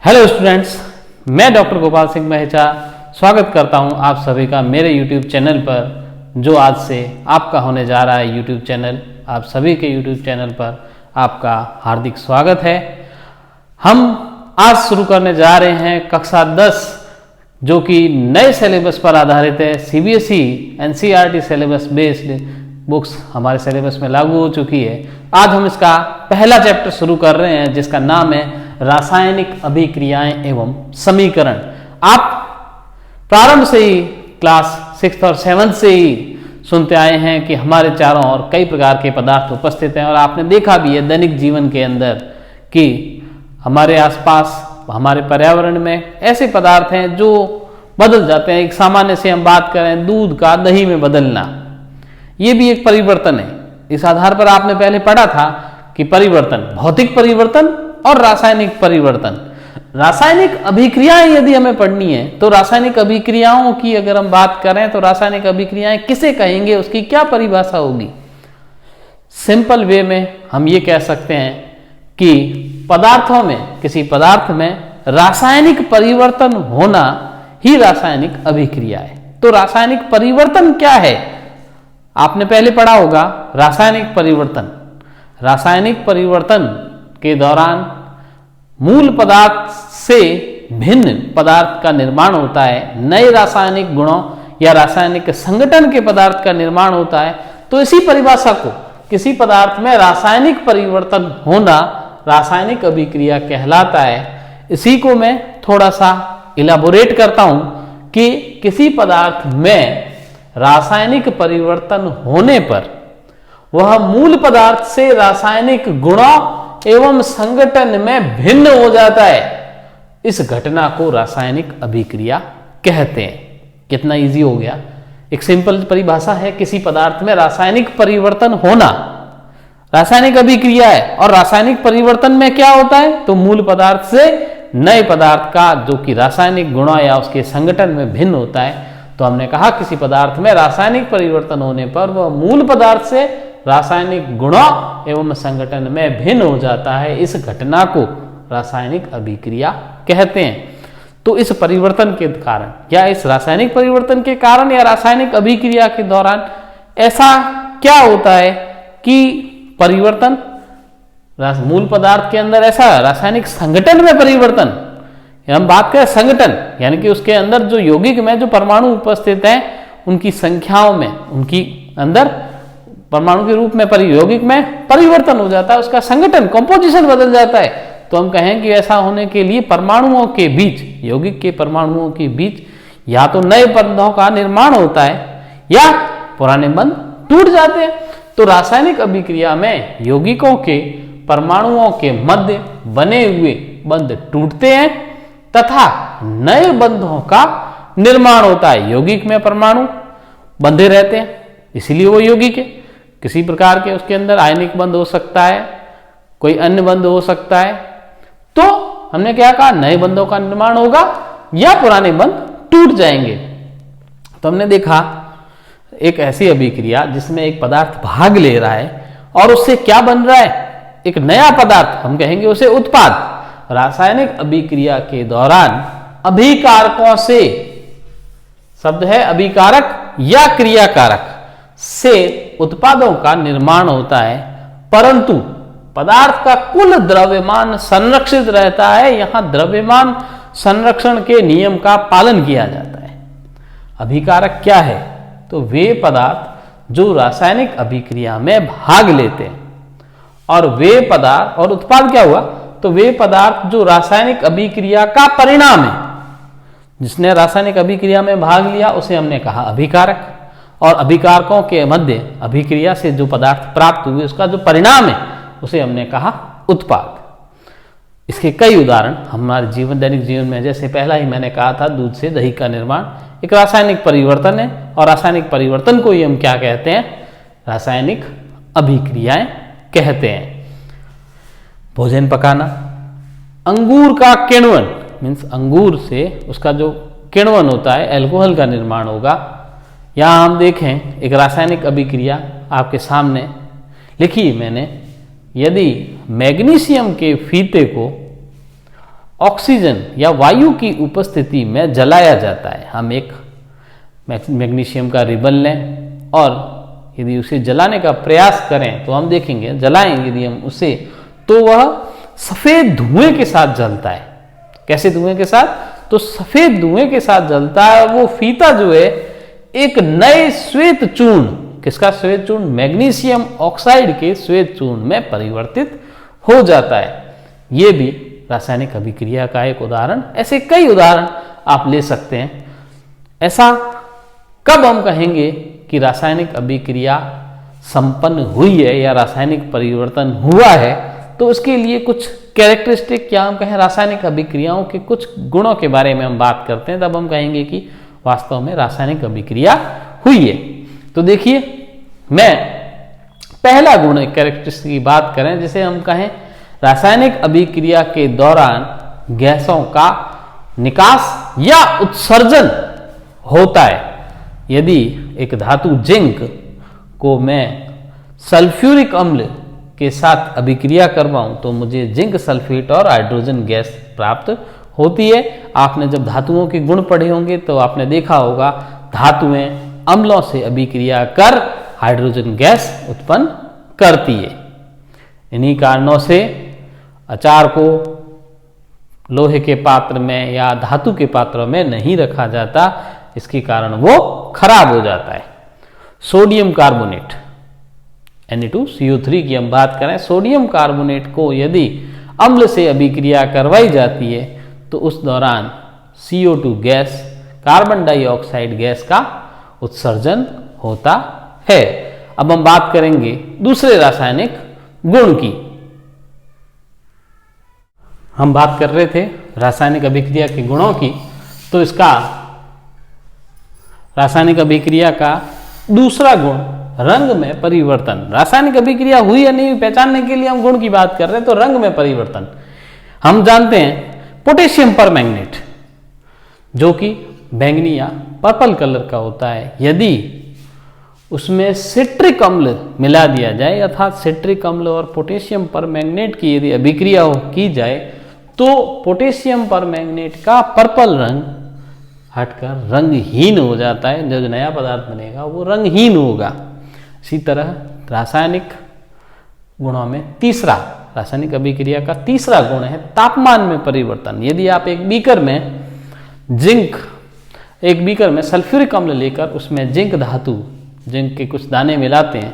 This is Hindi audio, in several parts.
हेलो स्टूडेंट्स, मैं डॉक्टर गोपाल सिंह मेहचा स्वागत करता हूं आप सभी का मेरे यूट्यूब चैनल पर, जो आज से आपका होने जा रहा है यूट्यूब चैनल। आप सभी के यूट्यूब चैनल पर आपका हार्दिक स्वागत है। हम आज शुरू करने जा रहे हैं कक्षा 10, जो कि नए सिलेबस पर आधारित है। CBSE NCERT syllabus based books हमारे सिलेबस में लागू हो चुकी है। आज हम इसका पहला चैप्टर शुरू कर रहे हैं, जिसका नाम है रासायनिक अभिक्रियाएं एवं समीकरण। आप प्रारंभ से ही क्लास 6 और 7 से ही सुनते आए हैं कि हमारे चारों ओर कई प्रकार के पदार्थ उपस्थित हैं, और आपने देखा भी है दैनिक जीवन के अंदर कि हमारे आसपास हमारे पर्यावरण में ऐसे पदार्थ हैं जो बदल जाते हैं। एक सामान्य से हम बात करें, दूध का दही में बदलना, ये भी एक परिवर्तन है। इस आधार पर आपने पहले पढ़ा था कि परिवर्तन, भौतिक परिवर्तन और रासायनिक परिवर्तन। रासायनिक अभिक्रियाएं यदि हमें पढ़नी है तो रासायनिक अभिक्रियाओं की अगर हम बात करें तो रासायनिक अभिक्रियाएं किसे कहेंगे, उसकी क्या परिभाषा होगी। सिंपल वे में हम ये कह सकते हैं कि पदार्थों में, किसी पदार्थ में रासायनिक परिवर्तन होना ही रासायनिक अभिक्रिया है। तो रासायनिक परिवर्तन क्या है, आपने पहले पढ़ा होगा। रासायनिक परिवर्तन, रासायनिक परिवर्तन के दौरान मूल पदार्थ से भिन्न पदार्थ का निर्माण होता है, नए रासायनिक गुणों या रासायनिक संगठन के पदार्थ का निर्माण होता है। तो इसी परिभाषा को, किसी पदार्थ में रासायनिक परिवर्तन होना रासायनिक अभिक्रिया कहलाता है। इसी को मैं थोड़ा सा इलाबोरेट करता हूं कि किसी पदार्थ में रासायनिक परिवर्तन होने पर वह मूल पदार्थ से रासायनिक गुणों एवं संगठन में भिन्न हो जाता है। इस घटना को रासायनिक अभिक्रिया कहते हैं। कितना इजी हो गया। एक सिंपल परिभाषा है, किसी पदार्थ में रासायनिक परिवर्तन होना रासायनिक अभिक्रिया है। और रासायनिक परिवर्तन में क्या होता है, तो मूल पदार्थ से नए पदार्थ का जो कि रासायनिक गुणों या उसके संगठन में भिन्न होता है। तो हमने कहा किसी पदार्थ में रासायनिक परिवर्तन होने पर वह मूल पदार्थ से रासायनिक गुणों एवं संगठन में भिन्न हो जाता है। इस घटना को रासायनिक अभिक्रिया कहते हैं। तो इस परिवर्तन के कारण, या इस रासायनिक परिवर्तन के कारण या रासायनिक अभिक्रिया के दौरान ऐसा क्या होता है कि परिवर्तन, मूल पदार्थ के अंदर ऐसा रासायनिक संगठन में परिवर्तन, हम बात करें संगठन, यानी कि उसके अंदर जो यौगिक में जो परमाणु उपस्थित हैं उनकी संख्याओं में, उनकी अंदर परमाणु के रूप में यौगिक में परिवर्तन हो जाता है, उसका संगठन, कंपोजिशन बदल जाता है। तो हम कहें कि ऐसा होने के लिए परमाणुओं के बीच, यौगिक के परमाणुओं के बीच या तो नए बंधों का निर्माण होता है या पुराने बंध टूट जाते हैं। तो रासायनिक अभिक्रिया में यौगिकों के परमाणुओं के मध्य बने हुए बंध टूटते हैं तथा नए बंधों का निर्माण होता है। यौगिक में परमाणु बंधे रहते हैं, इसीलिए वो यौगिक है। किसी प्रकार के उसके अंदर आयनिक बंध हो सकता है, कोई अन्य बंध हो सकता है। तो हमने क्या कहा, नए बंधों का निर्माण होगा या पुराने बंध टूट जाएंगे। तो हमने देखा एक ऐसी अभिक्रिया जिसमें एक पदार्थ भाग ले रहा है और उससे क्या बन रहा है, एक नया पदार्थ, हम कहेंगे उसे उत्पाद। रासायनिक अभिक्रिया के दौरान अभिकारकों से, शब्द है अभिकारक या क्रियाकारक, से उत्पादों का निर्माण होता है, परंतु पदार्थ का कुल द्रव्यमान संरक्षित रहता है। यहां द्रव्यमान संरक्षण के नियम का पालन किया जाता है। अभिकारक क्या है, तो वे पदार्थ जो रासायनिक अभिक्रिया में भाग लेते हैं, और वे पदार्थ, और उत्पाद क्या हुआ, तो वे पदार्थ जो रासायनिक अभिक्रिया का परिणाम है, जिसने रासायनिक अभिक्रिया में भाग लिया उसे हमने कहा अभिकारक। और अभिकारकों के मध्य अभिक्रिया से जो पदार्थ प्राप्त हुए उसका जो परिणाम है उसे हमने कहा उत्पाद। इसके कई उदाहरण हमारे जीवन, दैनिक जीवन में, जैसे पहला ही मैंने कहा था, दूध से दही का निर्माण एक रासायनिक परिवर्तन है। और रासायनिक परिवर्तन को ही हम क्या कहते हैं, रासायनिक अभिक्रियाएं कहते हैं। भोजन पकाना, अंगूर का किण्वन, मीन्स अंगूर से उसका जो किण्वन होता है, अल्कोहल का निर्माण होगा। यहाँ हम देखें एक रासायनिक अभिक्रिया आपके सामने लिखी मैंने। यदि मैग्नीशियम के फीते को ऑक्सीजन या वायु की उपस्थिति में जलाया जाता है। हम एक मैग्नीशियम का रिबन लें और यदि उसे जलाने का प्रयास करें तो हम देखेंगे, जलाएं यदि हम उसे, तो वह सफेद धुएं के साथ जलता है। कैसे धुएं के साथ? तो सफेद धुएं के साथ जलता है। वो फीता जो है एक नए श्वेत चूर्ण, किसका श्वेत चूर्ण? मैग्नीशियम ऑक्साइड के श्वेत चूर्ण में परिवर्तित हो जाता है। यह भी रासायनिक अभिक्रिया का एक उदाहरण। ऐसे कई उदाहरण आप ले सकते हैं। ऐसा कब हम कहेंगे कि रासायनिक अभिक्रिया संपन्न हुई है या रासायनिक परिवर्तन हुआ है? तो उसके लिए कुछ कैरेक्टरिस्टिक, या हम कहें रासायनिक अभिक्रियाओं के कुछ गुणों के बारे में हम बात करते हैं, तब हम कहेंगे कि वास्तव में रासायनिक अभिक्रिया हुई है। तो देखिए, मैं पहला गुण, एक कैरेक्टरिस्टिक की बात करें, जिसे हम कहें रासायनिक अभिक्रिया के दौरान गैसों का निकास या उत्सर्जन होता है। यदि एक धातु जिंक को मैं सल्फ्यूरिक अम्ल के साथ अभिक्रिया करवाऊं तो मुझे जिंक सल्फेट और हाइड्रोजन गैस प्राप्त होती है। आपने जब धातुओं के गुण पढ़े होंगे तो आपने देखा होगा, धातुएं अम्लों से अभिक्रिया कर हाइड्रोजन गैस उत्पन्न करती है। इन्हीं कारणों से अचार को लोहे के पात्र में या धातु के पात्र में नहीं रखा जाता, इसके कारण वो खराब हो जाता है। सोडियम कार्बोनेट Na2CO3 की हम बात करें, सोडियम कार्बोनेट को यदि अम्ल से अभिक्रिया करवाई जाती है तो उस दौरान CO2 gas, carbon dioxide gas का उत्सर्जन होता है। अब हम बात करेंगे दूसरे रासायनिक गुण की। हम बात कर रहे थे रासायनिक अभिक्रिया के गुणों की, तो इसका रासायनिक अभिक्रिया का दूसरा गुण रंग में परिवर्तन। रासायनिक अभिक्रिया हुई या नहीं पहचानने के लिए हम गुण की बात कर रहे हैं, तो रंग में परिवर्तन। हम जानते हैं पोटेशियम परमैंगनेट जो कि बैंगनी या पर्पल कलर का होता है, यदि उसमें सिट्रिक अम्ल मिला दिया जाए, अर्थात सिट्रिक अम्ल और पोटेशियम परमैंगनेट की यदि अभिक्रिया की जाए तो पोटेशियम परमैंगनेट का पर्पल रंग हटकर रंगहीन हो जाता है। जो नया पदार्थ बनेगा वो रंगहीन होगा। इसी तरह रासायनिक गुणों में तीसरा, रासायनिक अभिक्रिया का तीसरा गुण है तापमान में परिवर्तन। यदि आप एक बीकर में सल्फ्यूरिक अम्ल लेकर उसमें जिंक धातु, जिंक के कुछ दाने मिलाते हैं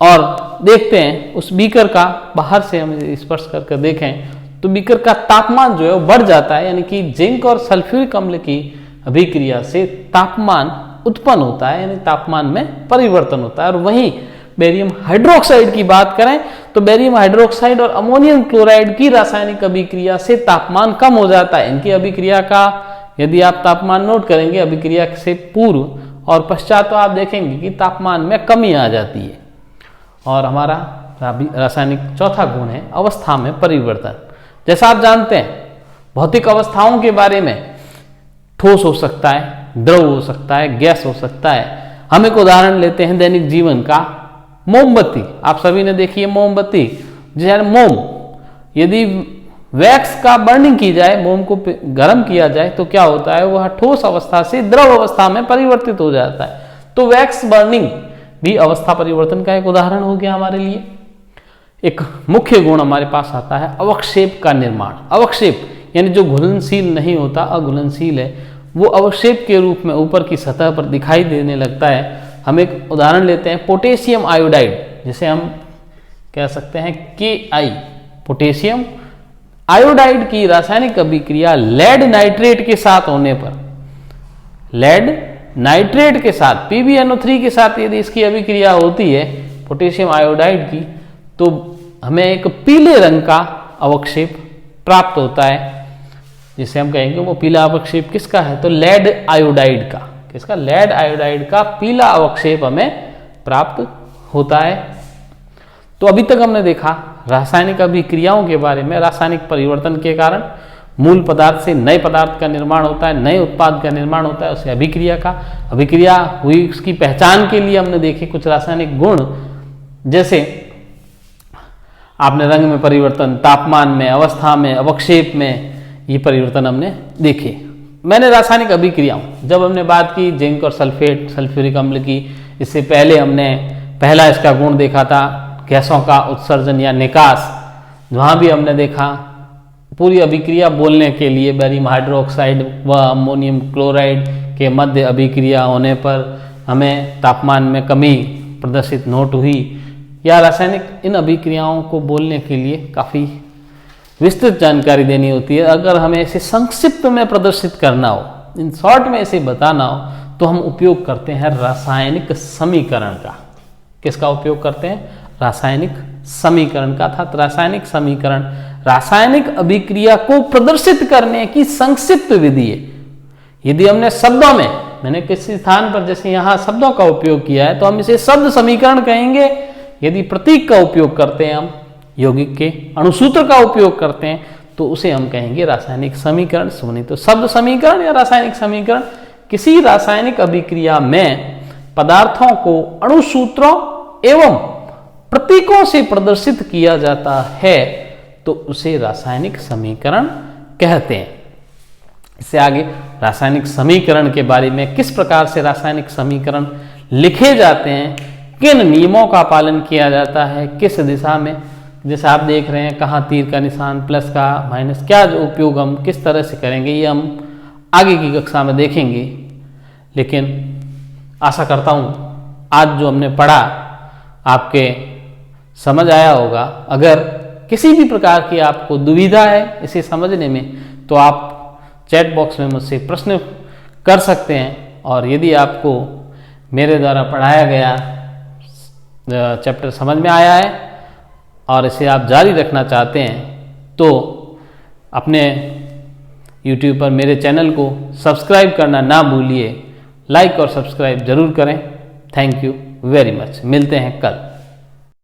और देखते हैं उस बीकर का, बाहर से हम स्पर्श करके देखें तो बीकर का तापमान जो है वो बढ़ जाता है, यानी कि जिंक और सल्फ्यूरिक अम्ल की अभिक्रिया से तापमान उत्पन्न होता है, यानी तापमान में परिवर्तन होता है। और वहीं बेरियम हाइड्रोक्साइड की बात करें तो बेरियम हाइड्रोक्साइड और अमोनियम क्लोराइड की रासायनिक अभिक्रिया से तापमान कम हो जाता है। इनकी अभिक्रिया का यदि आप तापमान नोट करेंगे अभिक्रिया से पूर्व और पश्चात, तो आप देखेंगे कि तापमान में कमी आ जाती है। और हमारा रासायनिक चौथा गुण है अवस्था में परिवर्तन। जैसा आप जानते हैं भौतिक अवस्थाओं के बारे में, ठोस हो सकता है, द्रव हो सकता है, गैस हो सकता है। हम एक उदाहरण लेते हैं दैनिक जीवन का, मोमबत्ती। आप सभी ने देखी है मोमबत्ती, जैसे मोम, यदि वैक्स का बर्निंग की जाए, मोम को गर्म किया जाए तो क्या होता है, वह ठोस अवस्था से द्रव अवस्था में परिवर्तित हो जाता है। तो वैक्स बर्निंग भी अवस्था परिवर्तन का एक उदाहरण हो गया हमारे लिए। एक मुख्य गुण हमारे पास आता है अवक्षेप का निर्माण। अवक्षेप यानी जो घुलनशील नहीं होता, अघुलनशील है, वो अवक्षेप के रूप में ऊपर की सतह पर दिखाई देने लगता है। हम एक उदाहरण लेते हैं पोटेशियम आयोडाइड, जिसे हम कह सकते हैं Ki। पोटेशियम आयोडाइड की रासायनिक अभिक्रिया लेड नाइट्रेट के साथ होने पर, लेड नाइट्रेट के साथ, PbNO3 के साथ यदि इसकी अभिक्रिया होती है पोटेशियम आयोडाइड की, तो हमें एक पीले रंग का अवक्षेप प्राप्त होता है, जिसे हम कहेंगे वो पीला अवक्षेप किसका है, तो लेड आयोडाइड का। किसका? लेड आयोडाइड का पीला अवक्षेप हमें प्राप्त होता है। तो अभी तक हमने देखा रासायनिक अभिक्रियाओं के बारे में। रासायनिक परिवर्तन के कारण मूल पदार्थ से नए पदार्थ का निर्माण होता है, नए उत्पाद का निर्माण होता है, उसे अभिक्रिया हुई, उसकी पहचान के लिए हमने देखे कुछ रासायनिक गुण, जैसे आपने रंग में परिवर्तन, तापमान में, अवस्था में, अवक्षेप में, ये परिवर्तन हमने देखे। मैंने रासायनिक अभिक्रियाओं, जब हमने बात की जिंक और सल्फेट, सल्फ्यूरिक अम्ल की, इससे पहले हमने पहला इसका गुण देखा था गैसों का उत्सर्जन या निकास। वहाँ भी हमने देखा पूरी अभिक्रिया बोलने के लिए बेरियम हाइड्रोक्साइड व अमोनियम क्लोराइड के मध्य अभिक्रिया होने पर हमें तापमान में कमी प्रदर्शित नोट हुई। या रासायनिक इन अभिक्रियाओं को बोलने के लिए काफ़ी विस्तृत जानकारी देनी होती है। अगर हमें इसे संक्षिप्त में प्रदर्शित करना हो, इन शॉर्ट में इसे बताना हो, तो हम उपयोग करते हैं रासायनिक समीकरण का। किसका उपयोग करते हैं? रासायनिक समीकरण का। अर्थात रासायनिक समीकरण रासायनिक अभिक्रिया को प्रदर्शित करने की संक्षिप्त विधि है। यदि हमने शब्दों में, मैंने किसी स्थान पर जैसे यहाँ शब्दों का उपयोग किया है तो हम इसे शब्द समीकरण कहेंगे। यदि प्रतीक का उपयोग करते हैं, हम यौगिक के अणुसूत्र का उपयोग करते हैं, तो उसे हम कहेंगे रासायनिक समीकरण। सुनी तो शब्द समीकरण या रासायनिक समीकरण, किसी रासायनिक अभिक्रिया में पदार्थों को अणुसूत्रों एवं प्रतीकों से प्रदर्शित किया जाता है तो उसे रासायनिक समीकरण कहते हैं। इससे आगे रासायनिक समीकरण के बारे में, किस प्रकार से रासायनिक समीकरण लिखे जाते हैं, किन नियमों का पालन किया जाता है, किस दिशा में, जैसे आप देख रहे हैं कहाँ तीर का निशान, प्लस का, माइनस, क्या जो उपयोग हम किस तरह से करेंगे, ये हम आगे की कक्षा में देखेंगे। लेकिन आशा करता हूँ आज जो हमने पढ़ा आपके समझ आया होगा। अगर किसी भी प्रकार की आपको दुविधा है इसे समझने में, तो आप चैट बॉक्स में मुझसे प्रश्न कर सकते हैं। और यदि आपको मेरे द्वारा पढ़ाया गया चैप्टर समझ में आया है और इसे आप जारी रखना चाहते हैं, तो अपने YouTube पर मेरे चैनल को सब्सक्राइब करना ना भूलिए। लाइक और सब्सक्राइब जरूर करें। Thank you very much. मिलते हैं कल।